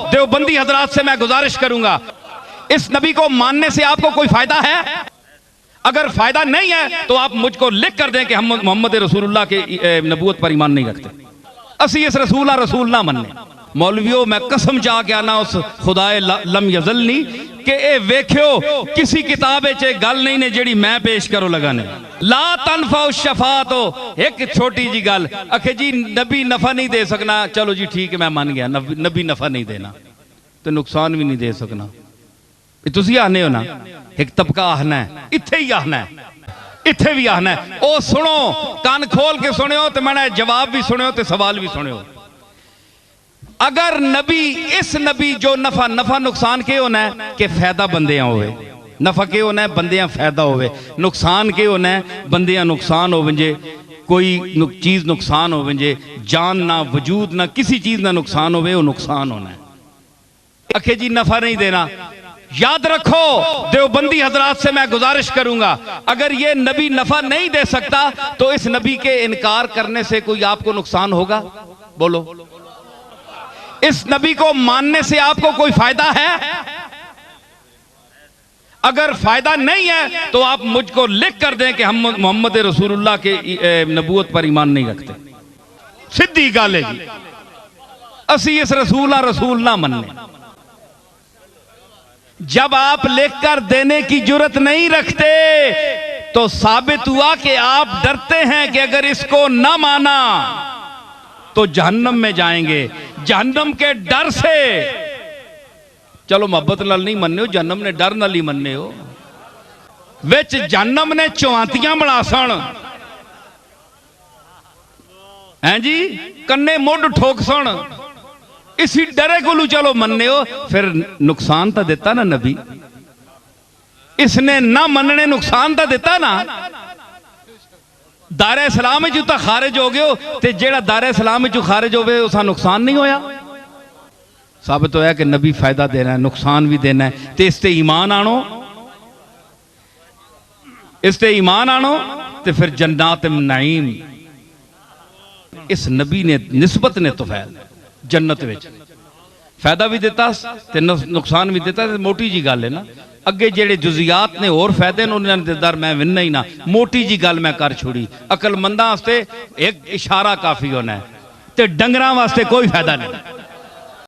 देवबंदी हजरात से मैं गुजारिश करूंगा, इस नबी को मानने से आपको कोई फायदा है? अगर फायदा नहीं है तो आप मुझको लिख कर दें कि हम मोहम्मद रसूलुल्लाह के नबूवत पर ईमान नहीं रखते, असी इस रसूल ना मनने। मौलवियों मैं कसम चाह के आना उस खुदाए लम यजलनी कि ए वेख्यो किसी किताब च गल नहीं ने जेड़ी मैं पेश करो लगाने। ला तनफा शफात हो, एक छोटी जी गल आखे जी नबी नफा नहीं दे सकना, चलो जी ठीक है मैं मान गया, नबी नफा नहीं देना तो नुकसान भी नहीं दे सकना। तुसी आने हो ना, एक तबका आखना है, इत्थे ही आखना है, इत्थे भी आखना है। ओ सुनो, कान खोल के सुनियो तो मैंने जवाब भी सुनियो तो सवाल भी सुनियो। अगर नबी इस नबी जो नफा नुकसान के होना है कि फायदा बंदे होवे, नफा के होना है बंदे फायदा होवे, नुकसान के होना है बंदे नुकसान हो जे, कोई चीज नुकसान हो जे, जान ना वजूद ना किसी चीज ना नुकसान होवे, वो नुकसान होना है। अखे जी नफा नहीं देना, याद रखो देवबंदी हजरात से मैं गुजारिश करूंगा, अगर ये नबी नफा नहीं दे सकता तो इस नबी के इनकार करने से कोई आपको नुकसान होगा? बोलो, इस नबी को मानने से आपको कोई फायदा है? अगर फायदा नहीं है तो आप मुझको लिख कर दें कि हम मोहम्मद रसूलुल्लाह के नबूवत पर ईमान नहीं रखते। सीधी गल है जी, असी इस रसूल ना मनने। जब आप लिखकर देने की जुर्रत नहीं रखते तो साबित हुआ कि आप डरते हैं कि अगर इसको ना माना तो जहन्नम में जाएंगे। जहन्नम के डर से, चलो मोहब्बत नाल नहीं मनने हो, जहन्नम ने डर नाल ही मनने हो। विच जहन्नम ने चौंतियां बना सन, हैं जी, कन्ने मुड ठोक सन, इसी डरे को चलो मनने हो। फिर नुकसान तो दिता ना नबी, इसने ना मनने नुकसान तो दिता ना। दारे इस्लाम चो तो खारिज हो गए, तो जेड़ा दारे इस्लाम चो खारिज हो गए उसका नुकसान नहीं होया। साबित होया कि नबी फायदा देना है, नुकसान भी देना है, तो इस ते ईमान आनो, इस ते ईमान आनो तो फिर जन्नात नईम इस नबी ने निस्बत ने तोफैल जन्नत विच फायदा भी दिता ते नुकसान भी दिता। मोटी जी गल है ना, अगे जेड़े जुजियात ने और फायदे ने उन्होंने दर मैं विनना ही ना, मोटी जी गल मैं कर छोड़ी। अकलमंदा वास्ते एक इशारा काफी होना है, ते डंगरां वास्ते कोई फायदा नहीं।